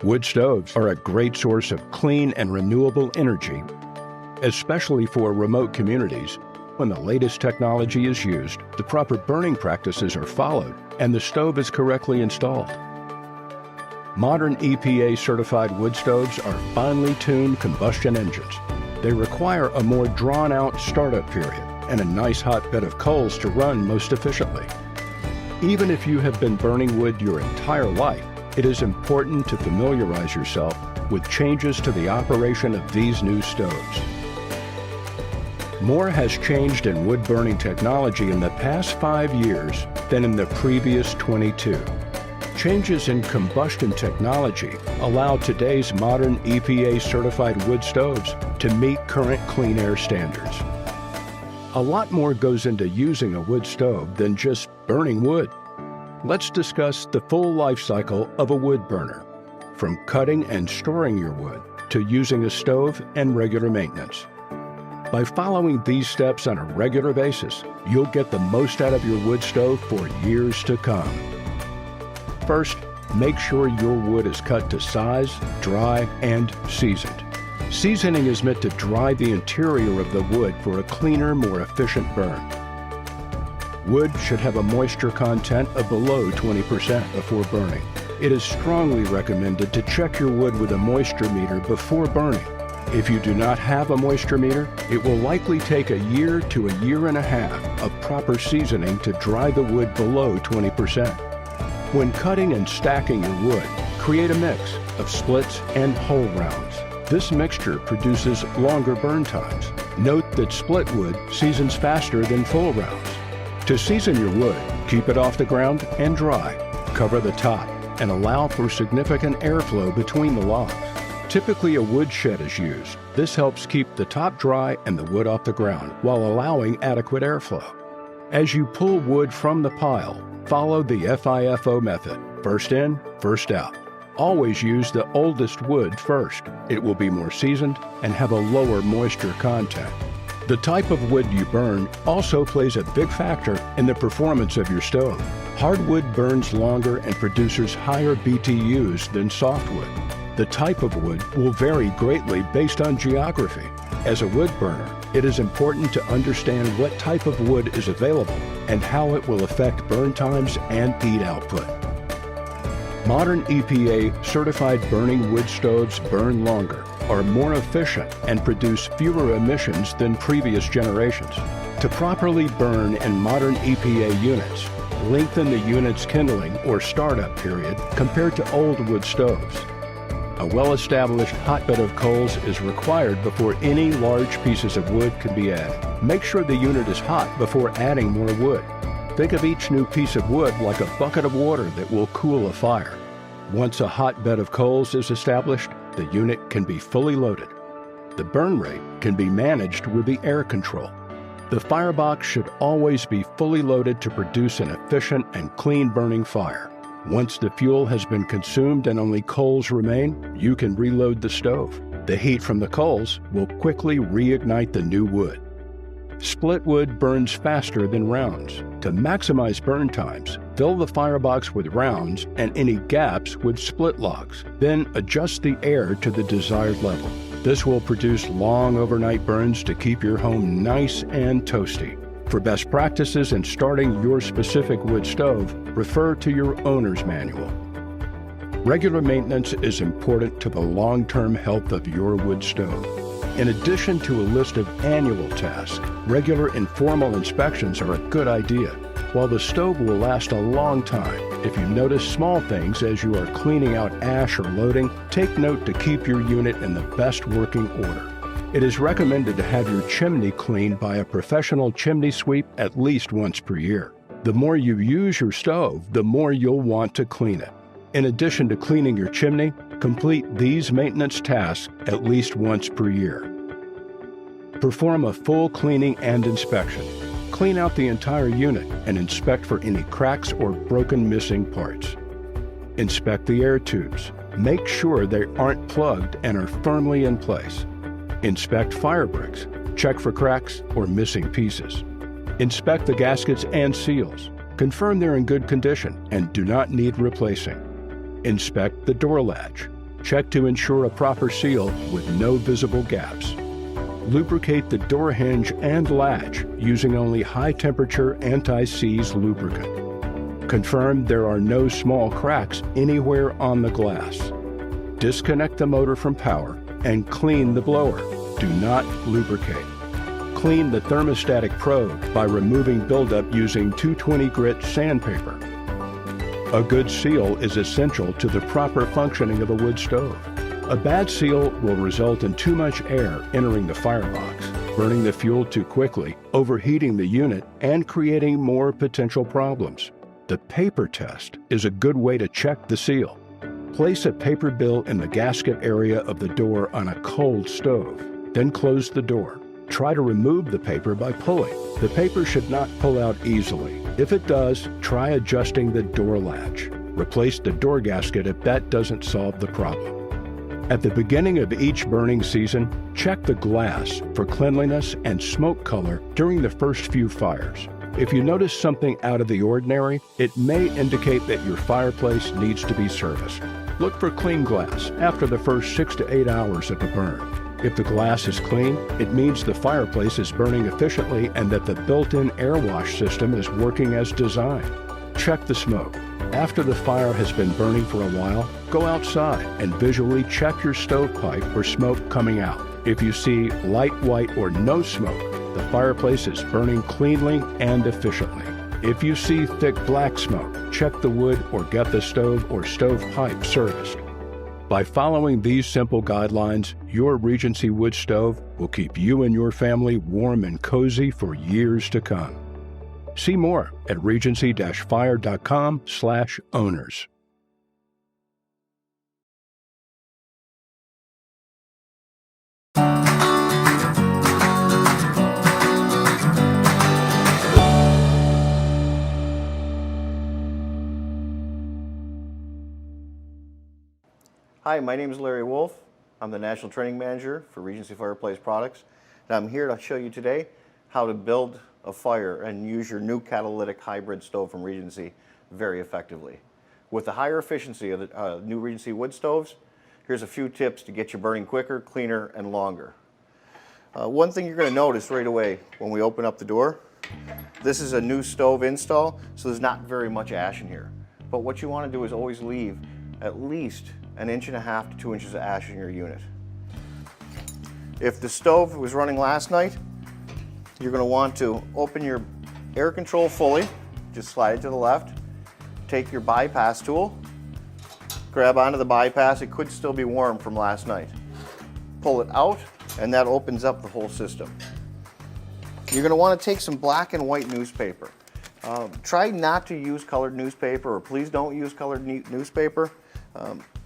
Wood stoves are a great source of clean and renewable energy, especially for remote communities. When the latest technology is used, the proper burning practices are followed, and the stove is correctly installed. Modern EPA-certified wood stoves are finely tuned combustion engines. They require a more drawn-out startup period and a nice hot bed of coals to run most efficiently. Even if you have been burning wood your entire life, it is important to familiarize yourself with changes to the operation of these new stoves. More has changed in wood-burning technology in the past 5 years than in the previous 22. Changes in combustion technology allow today's modern EPA-certified wood stoves to meet current clean air standards. A lot more goes into using a wood stove than just burning wood. Let's discuss the full life cycle of a wood burner, from cutting and storing your wood to using a stove and regular maintenance. By following these steps on a regular basis, you'll get the most out of your wood stove for years to come. First, make sure your wood is cut to size, dry, and seasoned. Seasoning is meant to dry the interior of the wood for a cleaner, more efficient burn. Wood should have a moisture content of below 20% before burning. It is strongly recommended to check your wood with a moisture meter before burning. If you do not have a moisture meter, it will likely take a year to a year and a half of proper seasoning to dry the wood below 20%. When cutting and stacking your wood, create a mix of splits and whole rounds. This mixture produces longer burn times. Note that split wood seasons faster than full rounds. To season your wood, keep it off the ground and dry. Cover the top and allow for significant airflow between the logs. Typically, a wood shed is used. This helps keep the top dry and the wood off the ground while allowing adequate airflow. As you pull wood from the pile, follow the FIFO method, first in, first out. Always use the oldest wood first. It will be more seasoned and have a lower moisture content. The type of wood you burn also plays a big factor in the performance of your stove. Hardwood burns longer and produces higher BTUs than softwood. The type of wood will vary greatly based on geography. As a wood burner, it is important to understand what type of wood is available and how it will affect burn times and heat output. Modern EPA-certified burning wood stoves burn longer, are more efficient, and produce fewer emissions than previous generations. To properly burn in modern EPA units, lengthen the unit's kindling or startup period compared to old wood stoves. A well-established hotbed of coals is required before any large pieces of wood can be added. Make sure the unit is hot before adding more wood. Think of each new piece of wood like a bucket of water that will cool a fire. Once a hotbed of coals is established, the unit can be fully loaded. The burn rate can be managed with the air control. The firebox should always be fully loaded to produce an efficient and clean burning fire. Once the fuel has been consumed and only coals remain, you can reload the stove. The heat from the coals will quickly reignite the new wood. Split wood burns faster than rounds. To maximize burn times, fill the firebox with rounds and any gaps with split logs. Then adjust the air to the desired level. This will produce long overnight burns to keep your home nice and toasty. For best practices in starting your specific wood stove, refer to your owner's manual. Regular maintenance is important to the long-term health of your wood stove. In addition to a list of annual tasks, regular informal inspections are a good idea. While the stove will last a long time, if you notice small things as you are cleaning out ash or loading, take note to keep your unit in the best working order. It is recommended to have your chimney cleaned by a professional chimney sweep at least once per year. The more you use your stove, the more you'll want to clean it. In addition to cleaning your chimney, complete these maintenance tasks at least once per year. Perform a full cleaning and inspection. Clean out the entire unit and inspect for any cracks or broken missing parts. Inspect the air tubes. Make sure they aren't plugged and are firmly in place. Inspect fire bricks. Check for cracks or missing pieces. Inspect the gaskets and seals. Confirm they're in good condition and do not need replacing. Inspect the door latch. Check to ensure a proper seal with no visible gaps. Lubricate the door hinge and latch using only high-temperature anti-seize lubricant. Confirm there are no small cracks anywhere on the glass. Disconnect the motor from power and clean the blower. Do not lubricate. Clean the thermostatic probe by removing buildup using 220 grit sandpaper. A good seal is essential to the proper functioning of a wood stove. A bad seal will result in too much air entering the firebox, burning the fuel too quickly, overheating the unit, and creating more potential problems. The paper test is a good way to check the seal. Place a paper bill in the gasket area of the door on a cold stove, then close the door. Try to remove the paper by pulling. The paper should not pull out easily. If it does, try adjusting the door latch. Replace the door gasket if that doesn't solve the problem. At the beginning of each burning season, check the glass for cleanliness and smoke color during the first few fires. If you notice something out of the ordinary, it may indicate that your fireplace needs to be serviced. Look for clean glass after the first 6 to 8 hours of a burn. If the glass is clean, it means the fireplace is burning efficiently and that the built-in air wash system is working as designed. Check the smoke. After the fire has been burning for a while, go outside and visually check your stovepipe for smoke coming out. If you see light white or no smoke, the fireplace is burning cleanly and efficiently. If you see thick black smoke, check the wood or get the stove or stovepipe serviced. By following these simple guidelines, your Regency wood stove will keep you and your family warm and cozy for years to come. See more at regency-fire.com/owners. Hi, my name is Larry Wolf. I'm the National Training Manager for Regency Fireplace Products, and I'm here to show you today how to build a fire and use your new catalytic hybrid stove from Regency very effectively. With the higher efficiency of the new Regency wood stoves, here's a few tips to get you burning quicker, cleaner, and longer. One thing you're going to notice right away when we open up the door, this is a new stove install, so there's not very much ash in here. But what you want to do is always leave at least 1.5 to 2 inches of ash in your unit. If the stove was running last night, you're going to want to open your air control fully, just slide it to the left, take your bypass tool, grab onto the bypass, it could still be warm from last night. Pull it out, and that opens up the whole system. You're going to want to take some black and white newspaper. Try not to use colored newspaper, or please don't use colored newspaper.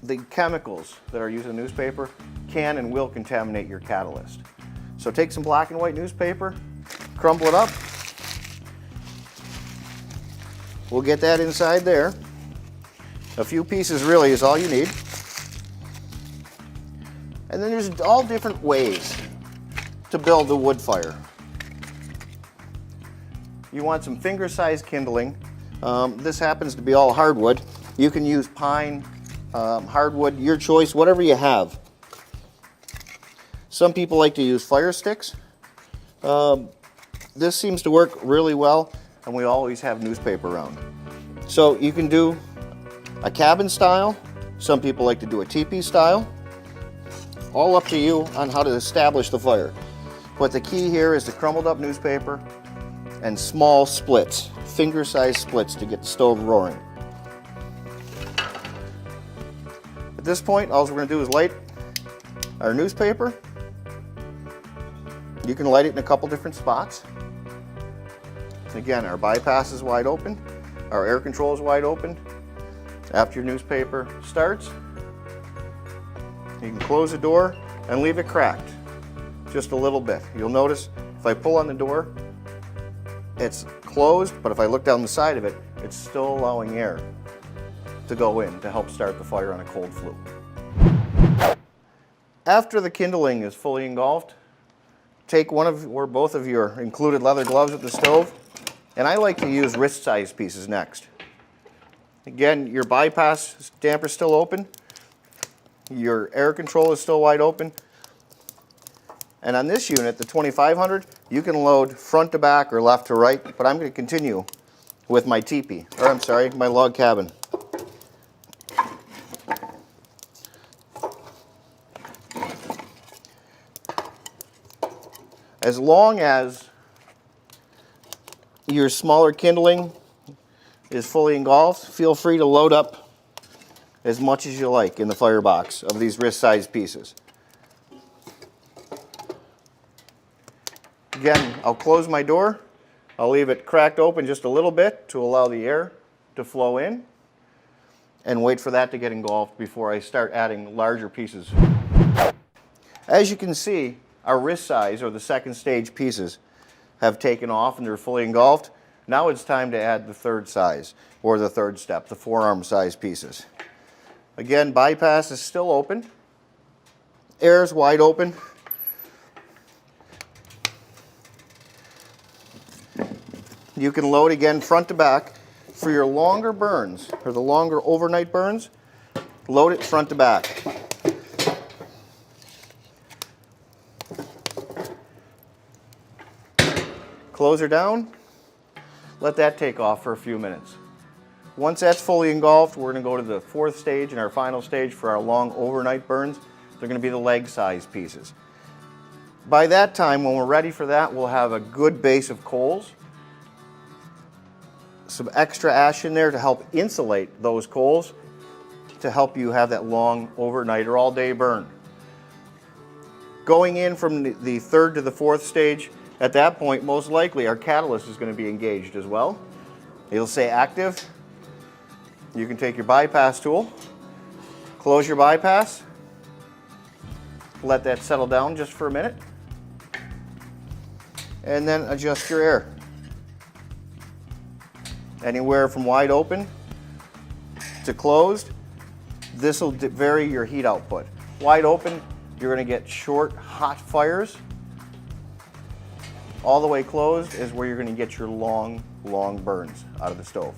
The chemicals that are used in newspaper can and will contaminate your catalyst. So take some black and white newspaper, crumble it up. We'll get that inside there. A few pieces really is all you need. And then there's all different ways to build the wood fire. You want some finger-sized kindling. This happens to be all hardwood. You can use pine, hardwood, your choice, whatever you have. Some people like to use fire sticks. This seems to work really well, and we always have newspaper around. So you can do a cabin style. Some people like to do a teepee style. All up to you on how to establish the fire. But the key here is the crumbled up newspaper and small splits, finger-sized splits to get the stove roaring. At this point, all we're going to do is light our newspaper. You can light it in a couple different spots. Again, our bypass is wide open. Our air control is wide open. After your newspaper starts, you can close the door and leave it cracked just a little bit. You'll notice if I pull on the door, it's closed, but if I look down the side of it, it's still allowing air to go in to help start the fire on a cold flue. After the kindling is fully engulfed, take one of or both of your included leather gloves with the stove, and I like to use wrist-sized pieces next. Again, your bypass damper is still open. Your air control is still wide open. And on this unit, the 2500, you can load front to back or left to right, but I'm going to continue with my teepee, or I'm sorry, my log cabin. As long as your smaller kindling is fully engulfed, feel free to load up as much as you like in the firebox of these wrist-sized pieces. Again, I'll close my door. I'll leave it cracked open just a little bit to allow the air to flow in and wait for that to get engulfed before I start adding larger pieces. As you can see, our wrist size, or the second stage pieces, have taken off and they're fully engulfed. Now it's time to add the third size, or the third step, the forearm size pieces. Again, bypass is still open. Air is wide open. You can load again front to back. For your longer burns, or the longer overnight burns, load it front to back. Close her down, let that take off for a few minutes. Once that's fully engulfed, we're going to go to the fourth stage and our final stage for our long overnight burns. They're going to be the leg size pieces. By that time, when we're ready for that, we'll have a good base of coals, some extra ash in there to help insulate those coals, to help you have that long overnight or all day burn. Going in from the third to the fourth stage, at that point, most likely our catalyst is going to be engaged as well. It'll say active. You can take your bypass tool, close your bypass, let that settle down just for a minute, and then adjust your air. Anywhere from wide open to closed, this will vary your heat output. Wide open, you're going to get short, hot fires. All the way closed is where you're going to get your long burns out of the stove.